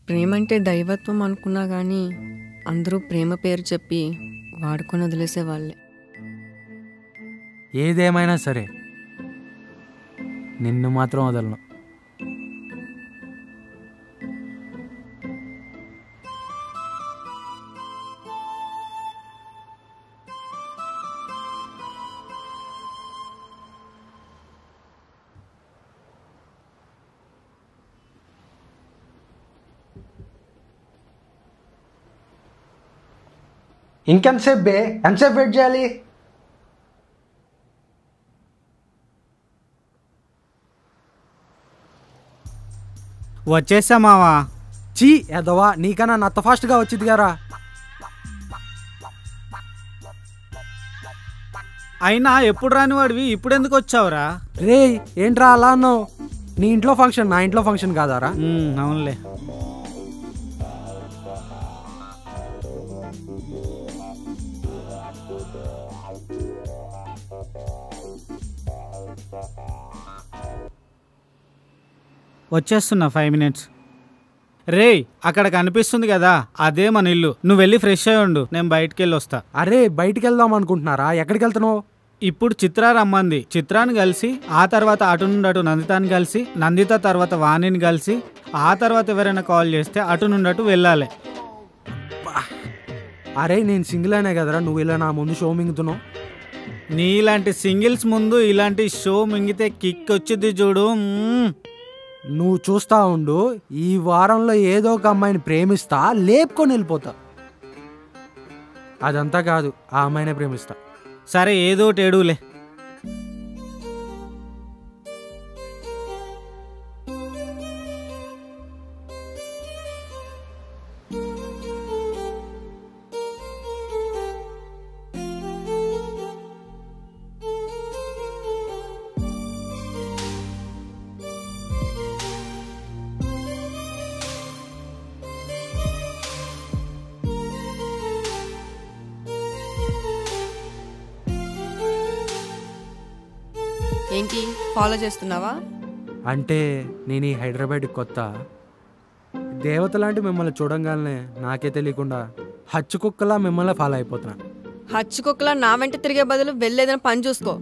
ప్రేమంటే దైవత్వం అనుకున్నా కానీ అందరూ ప్రేమ పేరు చెప్పి వాడుకొని వదిలేసేవాళ్ళే. ఏదేమైనా సరే నిన్ను మాత్రం వదలను. ఇంకెంతసేపు బే, ఎంతసేపు వెయిట్ చేయాలి? వచ్చేసా మావా. చీ ఎదవా, నీకన్నా నత్త ఫాస్ట్గా వచ్చింది గారా. అయినా ఎప్పుడు రాని వాడివి ఇప్పుడు ఎందుకు వచ్చావురా? రే ఏంట్రా అలా అన్నావు? నీ ఇంట్లో ఫంక్షన్ నా ఇంట్లో ఫంక్షన్ కాదారా? అవునులే. వచ్చేస్తున్నా 5 minutes. రే అక్కడ కనిపిస్తుంది కదా అదే మన ఇల్లు. నువ్వు వెళ్ళి ఫ్రెష్ అయ్యి ఉండు, నేను బయటికి వెళ్ళి వస్తా. అరే బయటికి వెళ్దాం అనుకుంటున్నారా? ఎక్కడికి వెళ్తున్నావు? ఇప్పుడు చిత్ర రమ్మంది. చిత్రాన్ని కలిసి ఆ తర్వాత అటు నుండి అటు నందితాన్ని కలిసి, నందిత తర్వాత వాణిని కలిసి, ఆ తర్వాత ఎవరైనా కాల్ చేస్తే అటు నుండి అటు వెళ్ళాలి. అరే నేను సింగిల్ అయినా కదరా, నువ్వు ఇలా నా ముందు షో మింగుతున్నావు. నీలాంటి సింగిల్స్ ముందు ఇలాంటి షో మింగితే కిక్ వచ్చింది చూడు. నువ్వు చూస్తా ఉండు, ఈ వారంలో ఏదో ఒక అమ్మాయిని ప్రేమిస్తా, లేపుకొని వెళ్ళిపోతా. అదంతా కాదు, ఆ అమ్మాయినే ప్రేమిస్తా. సరే ఏదో ఒకటి ఏడులే. ఏంటి ఫాలో చేస్తున్నావా? అంటే నేను ఈ హైదరాబాద్ కొత్త. దేవత లాంటి మిమ్మల్ని చూడంగానే నాకే తెలియకుండా హచ్చు కుక్కలా మిమ్మల్ని ఫాలో అయిపోతున్నా. హచ్చుకొక్కలా నా వెంట తిరిగే బదులు వెళ్ళేదని పని చూసుకో,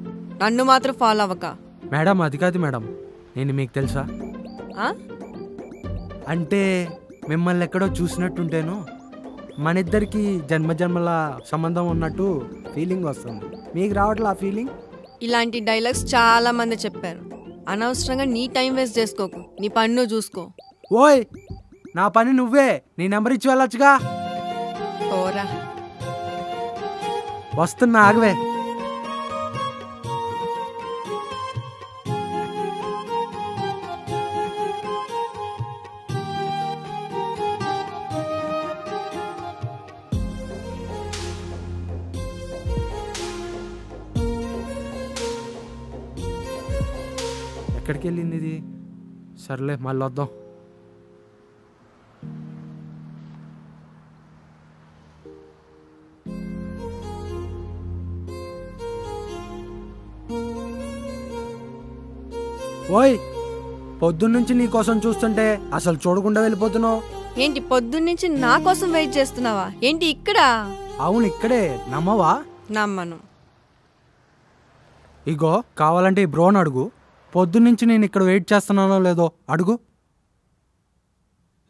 నన్ను మాత్రం ఫాలో అవ్వక. మేడం అది కాదు మేడం, నేను మీకు తెలుసా? అంటే మిమ్మల్ని ఎక్కడో చూసినట్టుంటేను మన ఇద్దరికి జన్మజన్మల సంబంధం ఉన్నట్టు ఫీలింగ్ వస్తుంది. మీకు రావట్లే ఆ ఫీలింగ్? ఇలాంటి డైలాగ్స్ చాలా మంది చెప్పారు. అనవసరంగా నీ టైం వేస్ట్ చేసుకోకు, నీ పని నువ్వు చూసుకో. ఓయ్ నా పని నువ్వే, నీ నెంబర్ ఇచ్చి వెళ్ళొచ్చుగా. పోరా. వస్తున్నా ఆగవే. ఎక్కడికి వెళ్ళింది ఇది? సర్లే మళ్ళీ వద్దాం. ఓయ్ పొద్దున్నుంచి నీ కోసం చూస్తుంటే అసలు చూడకుండా వెళ్ళిపోతున్నావు. ఏంటి పొద్దున్నుంచి నా కోసం వెయిట్ చేస్తున్నావా? ఏంటి ఇక్కడ? అవును ఇక్కడే. నమ్మవా? నమ్మను. ఇగో కావాలంటే ఈ బ్రోన్ అడుగు, పొద్దున్నుంచి నేను ఇక్కడ వెయిట్ చేస్తున్నానో లేదో అడుగు.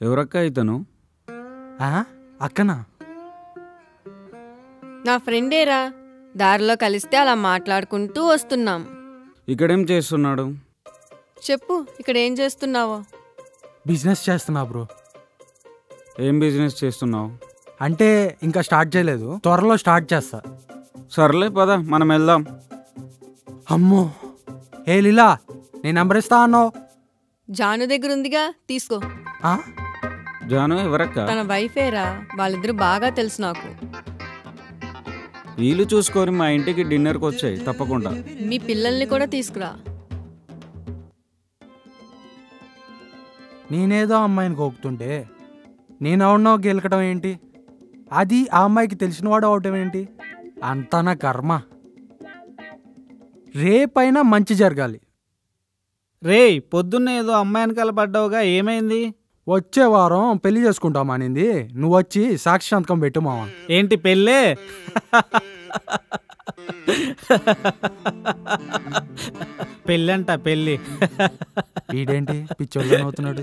ఎవరక్క ఇతను? అక్కనా? నా ఫ్రెండేరా, దారిలో కలిస్తే అలా మాట్లాడుకుంటూ వస్తున్నాం. ఇక్కడేం చేస్తున్నాడు? చెప్పు, ఇక్కడ ఏం చేస్తున్నావో? బిజినెస్ చేస్తున్నా బ్రో. ఏం బిజినెస్ చేస్తున్నావు? అంటే ఇంకా స్టార్ట్ చేయలేదు, త్వరలో స్టార్ట్ చేస్తా. సర్లే పద మనం వెళ్దాం. అమ్మో ఏ లీలా, నేను నెంబర్ ఇస్తా అన్నావు. జాను దగ్గర ఉందిగా, తీసుకో. జాను ఎవరక్క? తన వైఫేరా, వాళ్ళిద్దరు బాగా తెలుసు నాకు. వీలు చూసుకొని మా ఇంటికి డిన్నర్కి వచ్చాయి తప్పకుండా. మీ పిల్లల్ని కూడా తీసుకురా. నేనేదో అమ్మాయిని కోకుతుంటే నేను అవునో గెలకటం ఏంటి? అది ఆ అమ్మాయికి తెలిసినవాడు అవటం ఏంటి? అంతా నా కర్మ. రేపైనా మంచి జరగాలి. రే పొద్దున్న ఏదో అమ్మాయిని కలపడ్డావుగా, ఏమైంది? వచ్చే వారం పెళ్లి చేసుకుంటామా నింది, నువ్వు వచ్చి సాక్షి సంతకం పెట్టు మావా. ఏంటి పెళ్ళే? పెళ్ళంట పెళ్ళి. వీడేంటి పిచ్చోళ్ళు అవుతున్నాడు.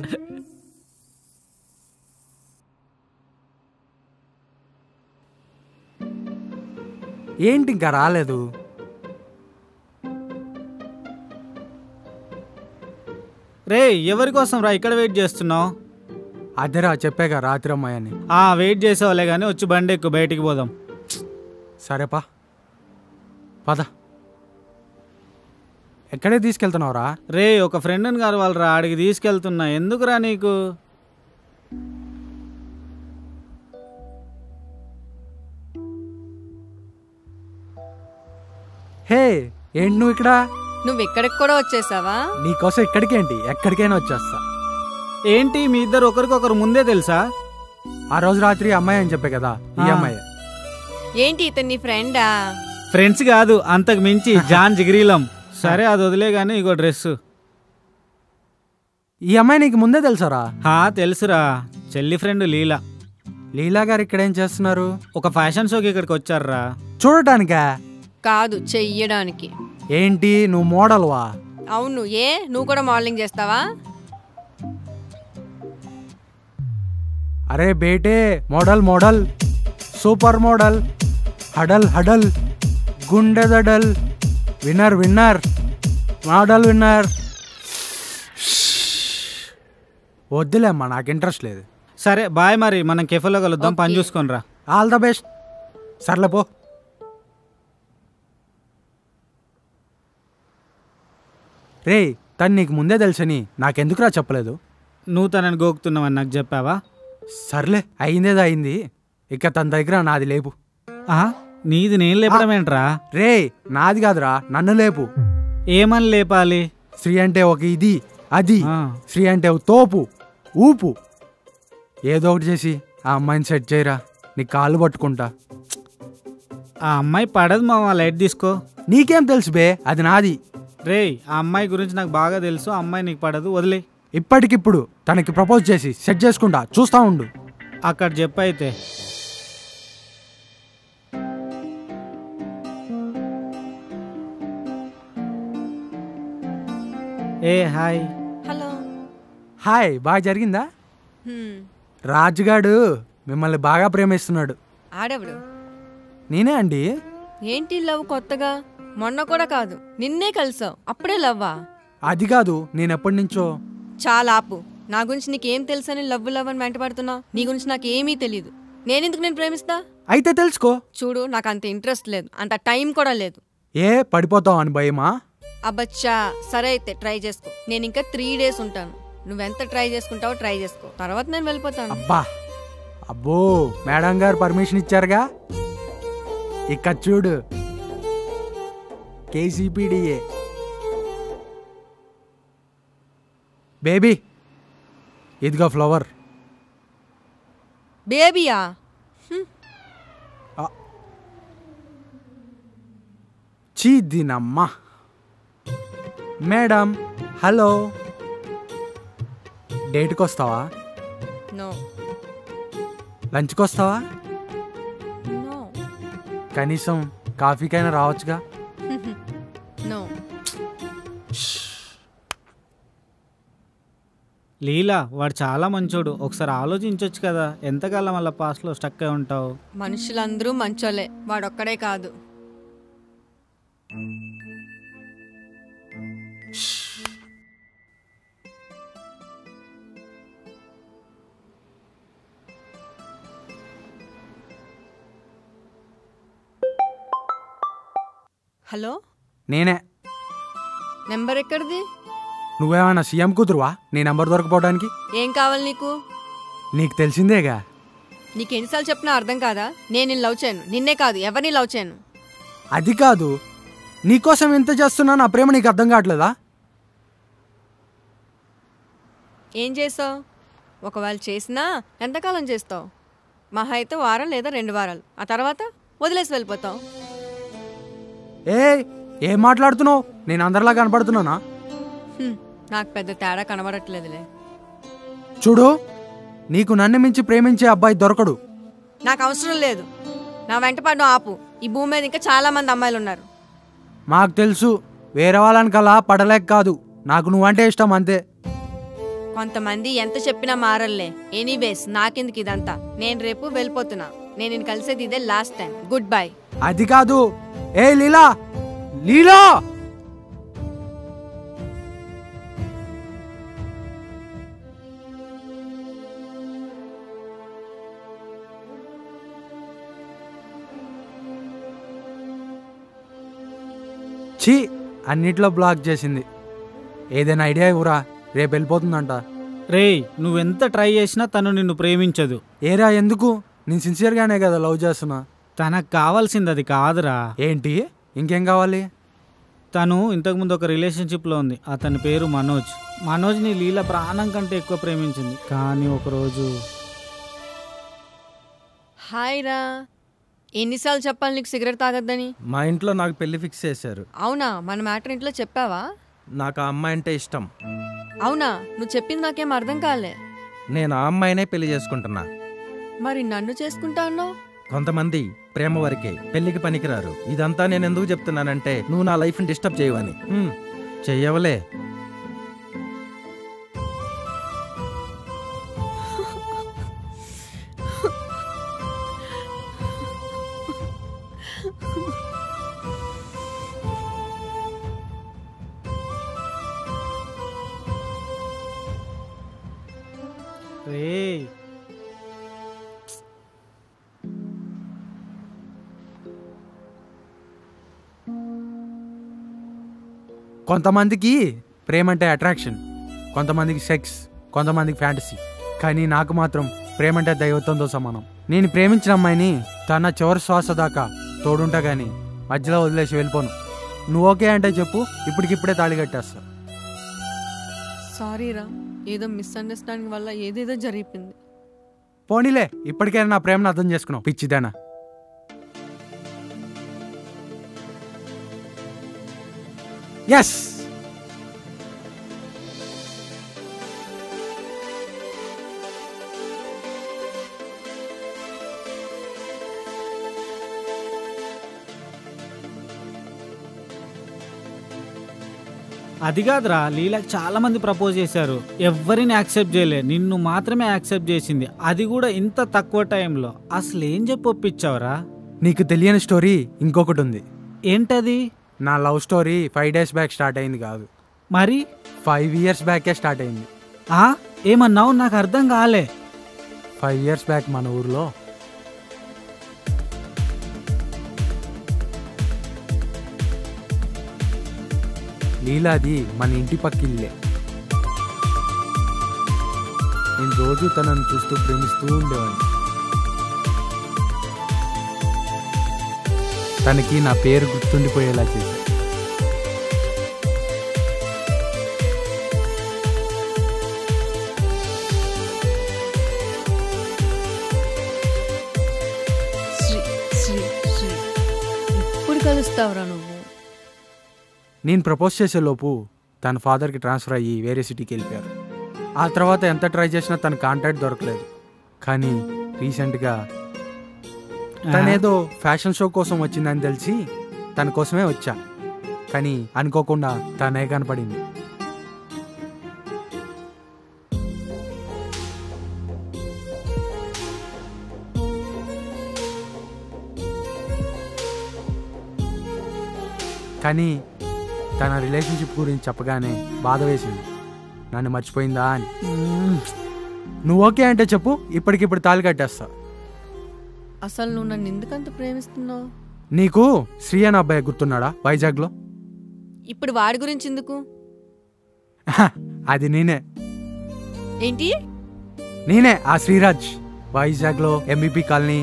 ఏంటి ఇంకా రాలేదు? రే ఎవరి కోసం రా ఇక్కడ వెయిట్ చేస్తున్నావు? అదేరా చెప్పాగా రాత్రి అమ్మాయని. వెయిట్ చేసేవాళ్ళే కానీ వచ్చి బండి ఎక్కువ బయటికి పోదాం. సరేపా పద. ఎక్కడే తీసుకెళ్తున్నావురా? రే ఒక ఫ్రెండ్ని గారు వాళ్ళు రా, ఆడికి తీసుకెళ్తున్నా. ఎందుకురా నీకు? హే ఏంటి నువ్వు ఇక్కడ? నువ్వు ఇక్కడికి కూడా వచ్చేసావా? నీకోసం ఇక్కడికేంటి, ఎక్కడికైనా వచ్చేస్తా. ఏంటి మీ ఇద్దరు ఒకరికొకరు ముందే తెలుసా? ఆ రోజు రాత్రి అమ్మాయి అని చెప్పే కదా, ఈ అమ్మాయి. ఏంటి ఇతను నీ ఫ్రెండా? ఫ్రెండ్స్ కాదు, అంతకు మించి జాన్ జిగిరీలం. సరే అది వదిలే గానీ ఇగో డ్రెస్. ఈ అమ్మాయి నీకు ముందే తెలుసారా? తెలుసురా, చెల్లి ఫ్రెండ్ లీలా. లీలా గారు ఇక్కడ ఏం చేస్తున్నారు? ఒక ఫ్యాషన్ షోకి ఇక్కడికి వచ్చారా? చూడటానికా? కాదు, చెయ్యడానికి. ఏంటి నువ్వు మోడల్వా? అవును. నువ్వు కూడా మోడలింగ్ చేస్తావా? అరే బేటే, మోడల్ మోడల్, సూపర్ మోడల్, హడల్ హడల్, గుండె దడల్, విన్నర్ విన్నర్, మోడల్ విన్నర్. వద్దులేమ్మా, నాకు ఇంట్రెస్ట్ లేదు. సరే బాయ్, మరి మనం కెఫేలో కలుద్దాం. పని చూసుకొని రా. All the best. సర్లే పో. రే తను నీకు ముందే తెలుసని నాకెందుకురా చెప్పలేదు? నువ్వు తనని గోకుతున్నావని నాకు చెప్పావా? సర్లే, అయిందేదో అయింది. ఇక తన దగ్గర నాది లేపు. నీది నేను లేపడం ఏంట్రా? రే నాది కాదురా, నన్ను లేపు. ఏమని లేపాలి? శ్రీ అంటే ఒక ఇది అది, శ్రీ అంటే ఒక తోపు ఊపు. ఏదో ఒకటి చేసి ఆ అమ్మాయిని సెట్ చేయరా, నీ కాళ్ళు పట్టుకుంటా. ఆ అమ్మాయి పడదు మామ, లైట్ తీసుకో. నీకేం తెలుసు బే, అది నాది. రే ఆ అమ్మాయి గురించి నాకు బాగా తెలుసు. ఆ అమ్మాయి నీకు పడదు, వదిలే. ఇప్పటికిప్పుడు తనకి ప్రపోజ్ చేసి సెట్ చేసుకుంటా, చూస్తా ఉండు. అక్కడ చెప్పైతే. హాయ్. హలో. హాయ్. బాగా జరిగిందా? రాజుగాడు మిమ్మల్ని బాగా ప్రేమిస్తున్నాడు. ఆడెవడు? నేనే అండి. ఏంటి లవ్ కొత్తగా? మొన్న కూడా కాదు, నిన్నే కలిసావు, అప్పుడే లవ్వా? అది కాదు, నేను ఎప్పటి నుంచో. చాలా ఆపు. నా గురించి నీకేం తెలుసని లవ్ లవ్ అని వెంటపడుతున్నావు? నీ గురించి నాకేమీ తెలీదు. నేనెందుకు నేను ప్రేమిస్తా? అయితే తెలుసుకో. చూడు, నాకు అంత ఇంట్రెస్ట్ లేదు, అంత టైం కూడా లేదు. పడిపోతావు అని భయమా? అబ్బచ్చా, సరే అయితే ట్రై చేసుకో. నేను ఇంకా 3 days ఉంటాను. నువ్వెంత ట్రై చేసుకుంటావో ట్రై చేసుకో, తర్వాత నేను వెళ్ళిపోతాను. అబ్బా అబ్బో, మేడం గారు పర్మిషన్ ఇచ్చారుగా. ఇక చూడు, KCPDA. బేబీ ఇదిగో ఫ్లవర్. బేబీయా? చీదినమ్మా. మేడం హలో, డేట్కి వస్తావా? నో. లంచ్కి వస్తావా? నో. కనీసం కాఫీకైనా రావచ్చుగా. నో. లీలా వాడు చాలా మంచోడు, ఒకసారి ఆలోచించవచ్చు కదా. ఎంతకాలం అలా పాస్ట్లో స్టక్ అయి ఉంటావు? మనుషులందరూ మంచోలే, వాడొక్కడే కాదు. హలో. నేనే. నెంబర్ ఎక్కడిది? నువ్వేమన్నా సీఎం కూతురువా నీ నెంబర్ దొరకపోవడానికి? ఏం కావాలి నీకు? నీకు తెలిసిందేగా. నీకు ఎన్నిసార్లు చెప్పినా అర్థం కాదా? నేను లవ్ చేయను, నిన్నే కాదు ఎవరిని లవ్ చేయను. అది కాదు, నీకోసం ఎంత చేస్తున్నా నా ప్రేమ నీకు అర్థం కావట్లేదా? ఏం చేస్తావు? ఒకవేళ చేసినా ఎంతకాలం చేస్తావు? మహా అయితే వారం లేదా 2 వారాలు, ఆ తర్వాత వదిలేసి వెళ్ళిపోతావు. ఏం మాట్లాడుతున్నావు? నేను అందరిలా కనపడుతున్నానా? నాకు పెద్ద తేడా కనబడట్లేదులే. చూడు, నీకు నన్ను మించి ప్రేమించే అబ్బాయి దొరకడు. నాకు అవసరం లేదు. నా వెంట పడ్డం ఆపు. ఈ భూమి మీద ఇంకా చాలా మంది అమ్మాయిలు ఉన్నారు. మాకు తెలుసు, వేరే వాళ్ళనికలా పడలేక కాదు, నాకు నువ్వంటే ఇష్టం అంతే. కొంతమంది ఎంత చెప్పినా మారల్లే. ఎనీవేస్ నాకెందుకు ఇదంతా. నేను రేపు వెళ్ళిపోతున్నా. నేను నిన్ను కలిసేది ఇదే లాస్ట్ టైం. Good bye. అది కాదు. ఏ లీలా, లీలా! ఛీ, అన్నిట్లో బ్లాక్ చేసింది. ఏదైనా ఐడియా ఇవ్వరా, రేపు వెళ్ళిపోతుందంట. రేయ్, నువ్వెంత ట్రై చేసినా తను నిన్ను ప్రేమించదు. ఏరా ఎందుకు? నేను సిన్సియర్గానే కదా లవ్ చేస్తున్నా. తనకు కావాల్సింది అది కాదురా. ఏంటి, ఇంకేం కావాలి? తను ఇంతకుముందు ఒక రిలేషన్షిప్లో ఉంది. అతని పేరు మనోజ్. మనోజ్ని లీల ప్రాణం కంటే ఎక్కువ ప్రేమించింది. కానీ ఒకరోజు హాయ్ రా. ఎన్నిసార్లు చెప్పాలి నీకు సిగరెట్ తాగొద్దని? మా ఇంట్లో నాకు పెళ్లి ఫిక్స్ చేశారు. అవునా? మన మ్యాటర్ ఇంట్లో చెప్పావా? నాకు ఆ అమ్మాయి అంటే ఇష్టం. అవునా? నువ్వు చెప్పింది నాకేం అర్థం కాలే. నేను ఆ అమ్మాయినే పెళ్లి చేసుకుంటున్నా. మరి నన్ను చేసుకుంటా అన్నావు? కొంతమంది ప్రేమ వరకే, పెళ్లికి పనికిరారు. ఇదంతా నేను ఎందుకు చెప్తున్నానంటే నువ్వు నా లైఫ్ని డిస్టర్బ్ చేయవని. చెయ్యవలే. రేయ్, కొంతమందికి ప్రేమ అంటే అట్రాక్షన్, కొంతమందికి సెక్స్, కొంతమందికి ఫ్యాంటసీ. కానీ నాకు మాత్రం ప్రేమ అంటే దైవత్వంతో సమానం. నేను ప్రేమించిన అమ్మాయిని తన చివరి శ్వాస దాకా తోడుంటా గాని మధ్యలో వదిలేసి వెళ్ళిపోను. నువ్వు ఓకే అంటే చెప్పు, ఇప్పటికిప్పుడే తాళి కట్టేస్తా. సారీ రా, ఏదో మిస్అండర్స్టాండింగ్ వల్ల ఏదేదో జరిగిపోయింది. పోనీలే, ఇప్పటికైనా నా ప్రేమను అర్థం చేసుకున్నావు పిచ్చిదేనా. ఎస్, అది కాదురా, లీలకు చాలా మంది ప్రపోజ్ చేశారు. ఎవరిని యాక్సెప్ట్ చేయలే, నిన్ను మాత్రమే యాక్సెప్ట్ చేసింది. అది కూడా ఇంత తక్కువ టైంలో. అసలు ఏం చెప్పి ఒప్పించావురా? నీకు తెలియని స్టోరీ ఇంకొకటి ఉంది. ఏంటది? నా love story 5 days back start అయింది కాదు, మరి 5 years బ్యాకే స్టార్ట్ అయింది. ఏమన్నావు? నాకు అర్థం కాలే. 5 years బ్యాక్ మన ఊర్లో లీలాది మన ఇంటి పక్కిల్లే. నేను రోజు తనను చూస్తూ ప్రేమిస్తూ ఉండేవాడిని. తనకి నా పేరు గుర్తుండిపోయేలా చేసి శ్రీ శ్రీ శ్రీ ఇప్పుడు కలుస్తావురా నువ్వు? నేను ప్రపోజ్ చేసేలోపు తన ఫాదర్కి ట్రాన్స్ఫర్ అయ్యి వేరే సిటీకి వెళ్ళిపోయారు. ఆ తర్వాత ఎంత ట్రై చేసినా తన కాంటాక్ట్ దొరకలేదు. కానీ రీసెంట్గా తనేదో ఫ్యాషన్ షో కోసం వచ్చిందని తెలిసి తన కోసమే వచ్చా. కానీ అనుకోకుండా తనే కనపడింది. కానీ తన రిలేషన్షిప్ గురించి చెప్పగానే బాధ వేసింది, నన్ను మర్చిపోయిందా అని. నువ్వు ఓకే అంటే చెప్పు, ఇప్పటికిప్పుడు తాళి కట్టేస్తా. అసలు నువ్వు నన్ను ఎందుకంత ప్రేమిస్తున్నావు? నీకు శ్రీ అనే అబ్బాయి గుర్తున్నాడా వైజాగ్లో? ఇప్పుడు వాడి గురించి ఎందుకు? అది నేనే. ఏంటి? నేనే ఆ శ్రీరాజ్, వైజాగ్లో MBP colony.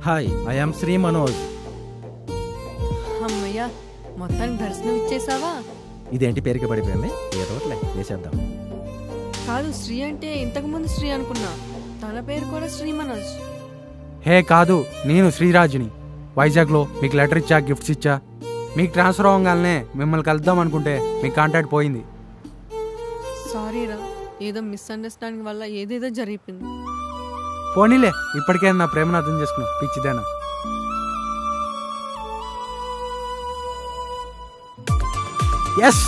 Hi, I am Sri Manoj. అమ్మయ్యా, మొత్తానికి దర్శనం ఇచ్చేసావా? ఇదేంటి పేరుకి పడిపోయింది? ఏ రోట్లే వేసేద్దాం. కాదు, శ్రీ అంటే ఇంతకుముందు శ్రీ అనుకున్నా. తన పేరు కూడా శ్రీ మనోజ్. హే కాదు, నేను శ్రీరాజ్ని. వైజాగ్లో మీకు లెటర్ ఇచ్చా, గిఫ్ట్స్ ఇచ్చా. మీకు ట్రాన్స్ఫర్ అవ్వగానే మిమ్మల్ని కలుద్దాం అనుకుంటే మీ కాంటాక్ట్ పోయింది. సారీ రా, ఏదో మిస్అండర్స్టాండింగ్ వల్ల ఏదేదో జరిగిపోయింది. పోనీలే, ఇప్పటికైనా నా ప్రేమను అర్థం చేసుకున్నావు పిచ్చిదేనా. ఎస్